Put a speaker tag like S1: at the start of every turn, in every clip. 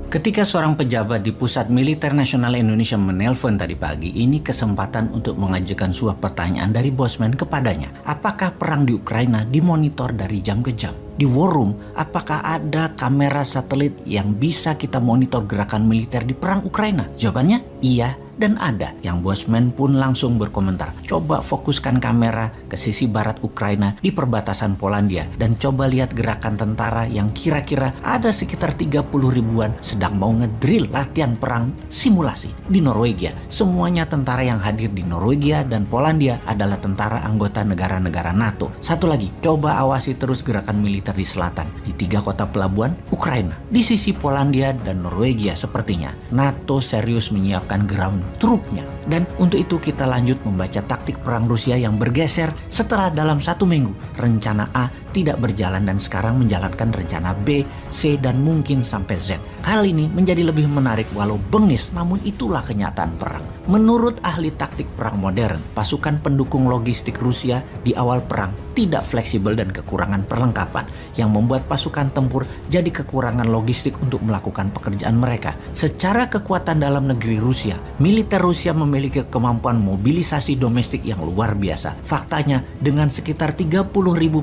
S1: Ketika seorang pejabat di Pusat Militer Nasional Indonesia menelpon tadi pagi, ini kesempatan untuk mengajukan sebuah pertanyaan dari bosman kepadanya. Apakah perang di Ukraina dimonitor dari jam ke jam? Di War Room, apakah ada kamera satelit yang bisa kita monitor gerakan militer di perang Ukraina? Jawabannya, iya dan ada. Yang bosman pun langsung berkomentar. Coba fokuskan kamera ke sisi barat Ukraina di perbatasan Polandia dan coba lihat gerakan tentara yang kira-kira ada sekitar 30 ribuan sedang mau ngedrill latihan perang simulasi di Norwegia. Semuanya tentara yang hadir di Norwegia dan Polandia adalah tentara anggota negara-negara NATO. Satu lagi, coba awasi terus gerakan militer di selatan di 3 kota pelabuhan Ukraina. Di sisi Polandia dan Norwegia sepertinya NATO serius menyiapkan ground trupnya. Dan untuk itu kita lanjut membaca taktik perang Rusia yang bergeser setelah dalam 1 minggu rencana A tidak berjalan dan sekarang menjalankan rencana B, C, dan mungkin sampai Z. Hal ini menjadi lebih menarik walau bengis, namun itulah kenyataan perang. Menurut ahli taktik perang modern, pasukan pendukung logistik Rusia di awal perang tidak fleksibel dan kekurangan perlengkapan yang membuat pasukan tempur jadi kekurangan logistik untuk melakukan pekerjaan mereka. Secara kekuatan dalam negeri Rusia, militer Rusia memiliki kemampuan mobilisasi domestik yang luar biasa. Faktanya, dengan sekitar 30.000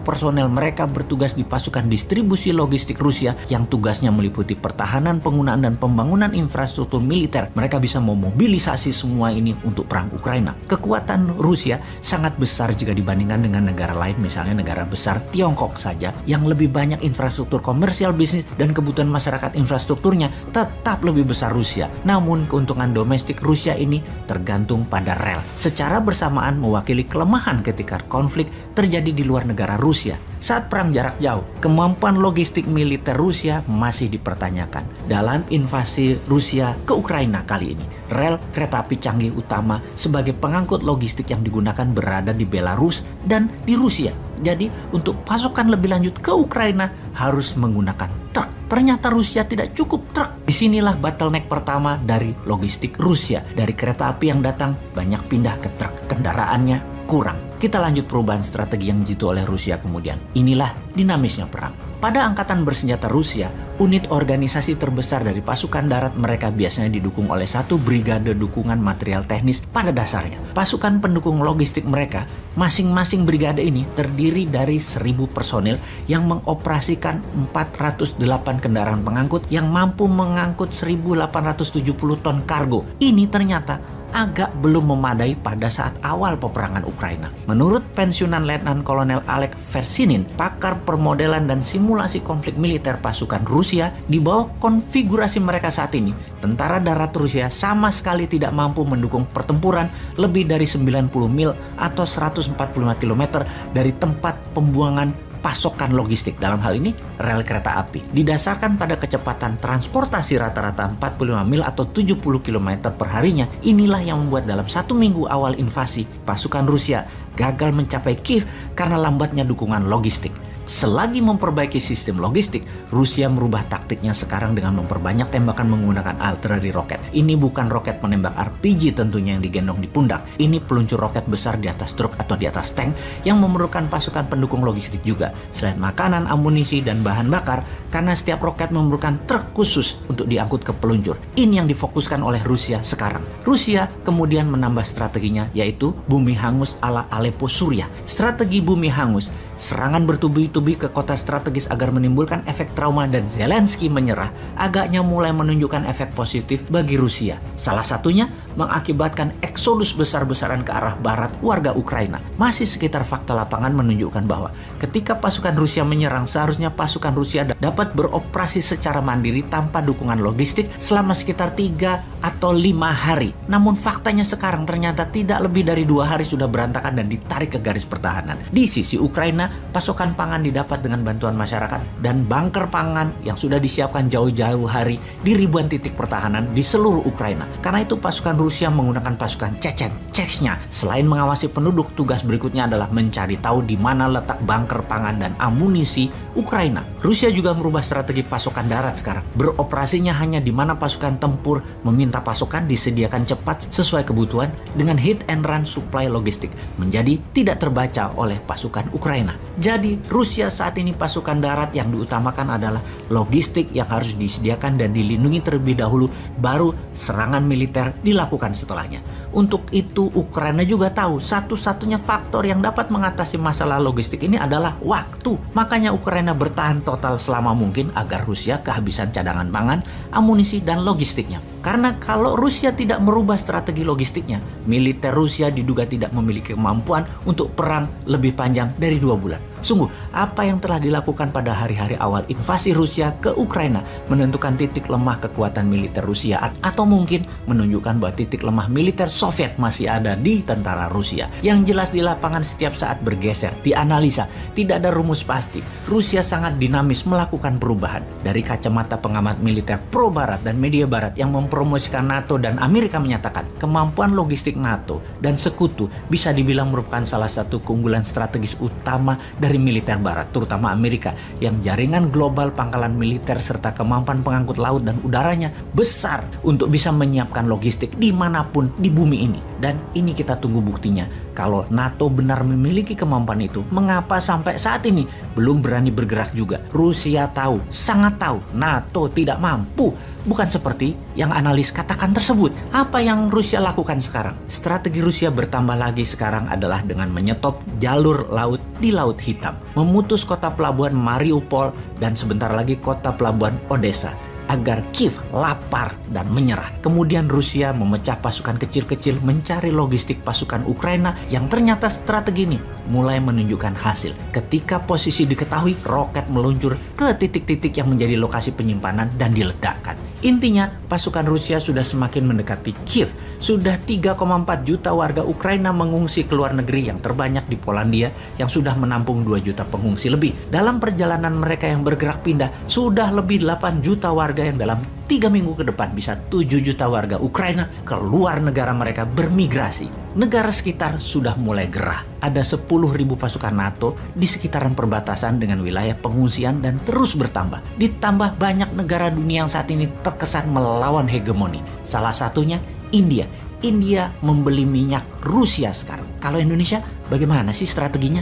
S1: personel mereka bertugas di pasukan distribusi logistik Rusia yang tugasnya meliputi pertahanan, penggunaan, dan pembangunan infrastruktur militer. Mereka bisa memobilisasi semua ini untuk perang Ukraina. Kekuatan Rusia sangat besar jika dibandingkan dengan negara lain, misalnya negara besar Tiongkok saja yang lebih banyak infrastruktur komersial, bisnis, dan kebutuhan masyarakat infrastrukturnya tetap lebih besar Rusia. Namun keuntungan domestik Rusia ini tergantung pada rel. Secara bersamaan mewakili kelemahan ketika konflik terjadi di luar negara Rusia. Saat perang jarak jauh, kemampuan logistik militer Rusia masih dipertanyakan. Dalam invasi Rusia ke Ukraina kali ini, rel kereta api canggih utama sebagai pengangkut logistik yang digunakan berada di Belarus dan di Rusia. Jadi untuk pasukan lebih lanjut ke Ukraina harus menggunakan truk. Ternyata Rusia tidak cukup truk. Disinilah bottleneck pertama dari logistik Rusia. Dari kereta api yang datang banyak pindah ke truk. Kendaraannya kurang. Kita lanjut perubahan strategi yang jitu oleh Rusia kemudian. Inilah dinamisnya perang. Pada angkatan bersenjata Rusia, unit organisasi terbesar dari pasukan darat mereka biasanya didukung oleh 1 brigade dukungan material teknis pada dasarnya. Pasukan pendukung logistik mereka, masing-masing brigade ini terdiri dari 1.000 personil yang mengoperasikan 408 kendaraan pengangkut yang mampu mengangkut 1.870 ton kargo. Ini ternyata agak belum memadai pada saat awal peperangan Ukraina. Menurut pensiunan Letnan Kolonel Alek Versinin, pakar permodelan dan simulasi konflik militer pasukan Rusia, di bawah konfigurasi mereka saat ini, tentara darat Rusia sama sekali tidak mampu mendukung pertempuran lebih dari 90 mil atau 145 km dari tempat pembuangan pasokan logistik, dalam hal ini rel kereta api. Didasarkan pada kecepatan transportasi rata-rata 45 mil atau 70 km per harinya, inilah yang membuat dalam 1 minggu awal invasi, pasukan Rusia gagal mencapai Kiev karena lambatnya dukungan logistik. Selagi memperbaiki sistem logistik, Rusia merubah taktiknya sekarang dengan memperbanyak tembakan menggunakan artileri roket. Ini bukan roket menembak RPG tentunya yang digendong di pundak. Ini peluncur roket besar di atas truk atau di atas tank yang memerlukan pasukan pendukung logistik juga. Selain makanan, amunisi, dan bahan bakar, karena setiap roket memerlukan truk khusus untuk diangkut ke peluncur. Ini yang difokuskan oleh Rusia sekarang. Rusia kemudian menambah strateginya, yaitu bumi hangus ala Aleppo, Suriah. Strategi bumi hangus, serangan bertubi-tubi ke kota strategis agar menimbulkan efek trauma dan Zelensky menyerah, agaknya mulai menunjukkan efek positif bagi Rusia. Salah satunya mengakibatkan eksodus besar-besaran ke arah barat warga Ukraina. Masih sekitar fakta lapangan menunjukkan bahwa ketika pasukan Rusia menyerang, seharusnya pasukan Rusia dapat beroperasi secara mandiri tanpa dukungan logistik selama sekitar 3 atau 5 hari. Namun faktanya sekarang ternyata tidak lebih dari 2 hari sudah berantakan dan ditarik ke garis pertahanan. Di sisi Ukraina, pasokan pangan didapat dengan bantuan masyarakat dan bunker pangan yang sudah disiapkan jauh-jauh hari di ribuan titik pertahanan di seluruh Ukraina. Karena itu pasukan Rusia menggunakan pasukan Chechen, Chechnya. Selain mengawasi penduduk, tugas berikutnya adalah mencari tahu di mana letak bunker pangan dan amunisi Ukraina. Rusia juga merubah strategi pasokan darat sekarang. Beroperasinya hanya di mana pasukan tempur meminta pasokan disediakan cepat sesuai kebutuhan dengan hit and run supply logistik, menjadi tidak terbaca oleh pasukan Ukraina. Jadi Rusia saat ini pasukan darat yang diutamakan adalah logistik yang harus disediakan dan dilindungi terlebih dahulu, baru serangan militer dilakukan setelahnya. Untuk itu Ukraina juga tahu satu-satunya faktor yang dapat mengatasi masalah logistik ini adalah waktu. Makanya Ukraina bertahan total selama mungkin agar Rusia kehabisan cadangan pangan, amunisi, dan logistiknya. Karena kalau Rusia tidak merubah strategi logistiknya, militer Rusia diduga tidak memiliki kemampuan untuk perang lebih panjang dari 2 bulan. Sungguh, apa yang telah dilakukan pada hari-hari awal invasi Rusia ke Ukraina menentukan titik lemah kekuatan militer Rusia, atau mungkin menunjukkan bahwa titik lemah militer Soviet masih ada di tentara Rusia. Yang jelas di lapangan setiap saat bergeser, dianalisa, tidak ada rumus pasti. Rusia sangat dinamis melakukan perubahan. Dari kacamata pengamat militer pro Barat dan media Barat yang mempromosikan NATO dan Amerika menyatakan kemampuan logistik NATO dan sekutu bisa dibilang merupakan salah satu keunggulan strategis utama dari militer Barat, terutama Amerika, yang jaringan global pangkalan militer serta kemampuan pengangkut laut dan udaranya besar untuk bisa menyiapkan logistik dimanapun di bumi ini. Dan ini kita tunggu buktinya. Kalau NATO benar memiliki kemampuan itu, mengapa sampai saat ini belum berani bergerak juga? Rusia tahu, sangat tahu, NATO tidak mampu. Bukan seperti yang analis katakan tersebut. Apa yang Rusia lakukan sekarang? Strategi Rusia bertambah lagi sekarang adalah dengan menyetop jalur laut di Laut Hitam, memutus kota pelabuhan Mariupol dan sebentar lagi kota pelabuhan Odessa, agar Kiev lapar dan menyerah. Kemudian Rusia memecah pasukan kecil-kecil mencari logistik pasukan Ukraina, yang ternyata strategi ini mulai menunjukkan hasil. Ketika posisi diketahui, roket meluncur ke titik-titik yang menjadi lokasi penyimpanan dan diledakkan. Intinya, pasukan Rusia sudah semakin mendekati Kiev. Sudah 3,4 juta warga Ukraina mengungsi ke luar negeri, yang terbanyak di Polandia yang sudah menampung 2 juta pengungsi lebih. Dalam perjalanan mereka yang bergerak pindah, sudah lebih 8 juta warga yang dalam 3 minggu ke depan bisa 7 juta warga Ukraina keluar negara mereka bermigrasi. Negara sekitar sudah mulai gerah. Ada 10.000 pasukan NATO di sekitaran perbatasan dengan wilayah pengungsian dan terus bertambah. Ditambah banyak negara dunia yang saat ini terkesan melawan hegemoni. Salah satunya India. India membeli minyak Rusia sekarang. Kalau Indonesia, bagaimana sih strateginya?